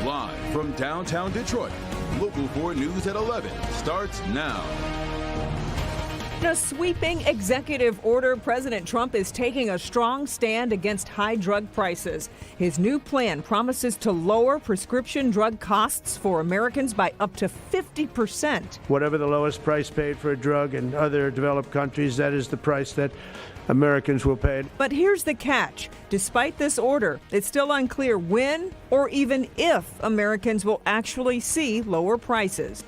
Live from downtown Detroit, Local 4 News at 11 starts now. In a sweeping executive order, President Trump is taking a strong stand against high drug prices. His new plan promises to lower prescription drug costs for Americans by up to 50%. Whatever the lowest price paid for a drug in other developed countries, that is the price that Americans will pay. But here's the catch. Despite this order, it's still unclear when or even if Americans will actually see lower prices.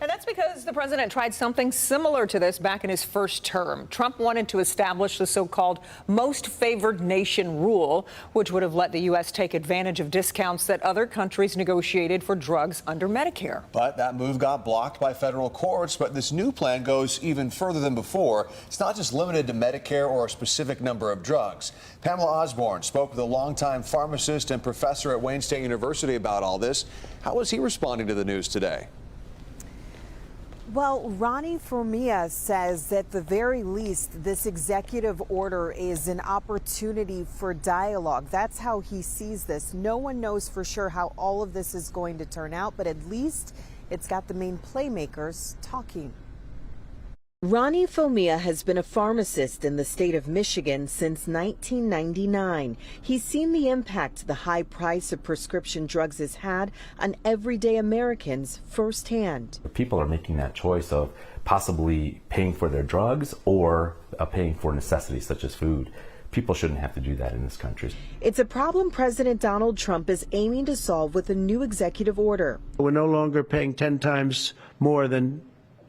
And that's because the president tried something similar to this back in his first term. Trump wanted to establish the so-called most favored nation rule, which would have let the U.S. take advantage of discounts that other countries negotiated for drugs under Medicare. But that move got blocked by federal courts. But this new plan goes even further than before. It's not just limited to Medicare or a specific number of drugs. Pamela Osborne spoke with a longtime pharmacist and professor at Wayne State University about all this. How is he responding to the news today? Well, Ronnie Formia says at the very least, this executive order is an opportunity for dialogue. That's how he sees this. No one knows for sure how all of this is going to turn out, but at least it's got the main playmakers talking. Ronnie Formia has been a pharmacist in the state of Michigan since 1999. He's seen the impact the high price of prescription drugs has had on everyday Americans firsthand. People are making that choice of possibly paying for their drugs or paying for necessities such as food. People shouldn't have to do that in this country. It's a problem President Donald Trump is aiming to solve with a new executive order. We're no longer paying 10 times more than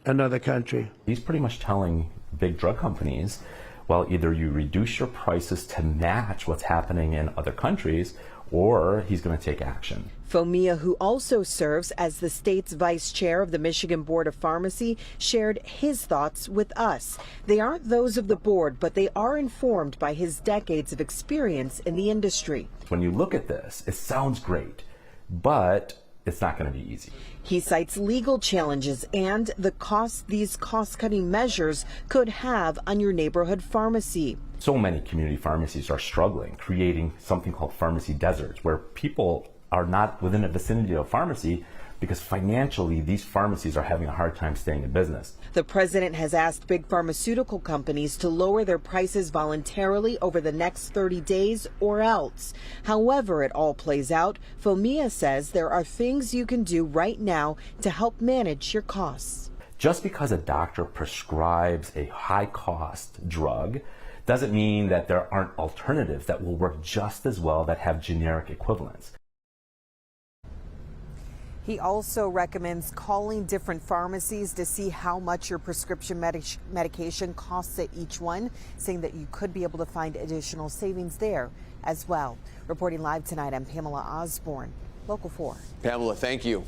another country. He's pretty much telling big drug companies, well, either you reduce your prices to match what's happening in other countries, or he's going to take action. Formia, who also serves as the state's vice chair of the Michigan Board of Pharmacy, shared his thoughts with us. They aren't those of the board, but they are informed by his decades of experience in the industry. When you look at this, it sounds great, but it's not going to be easy. He cites legal challenges and the cost these cost-cutting measures could have on your neighborhood pharmacy. So many community pharmacies are struggling, creating something called pharmacy deserts, where people are not within a vicinity of a pharmacy because financially these pharmacies are having a hard time staying in business. The president has asked big pharmaceutical companies to lower their prices voluntarily over the next 30 days or else. However it all plays out, Formia says there are things you can do right now to help manage your costs. Just because a doctor prescribes a high-cost drug doesn't mean that there aren't alternatives that will work just as well that have generic equivalents. He also recommends calling different pharmacies to see how much your prescription medication costs at each one, saying that you could be able to find additional savings there as well. Reporting live tonight, I'm Pamela Osborne, Local 4. Pamela, thank you.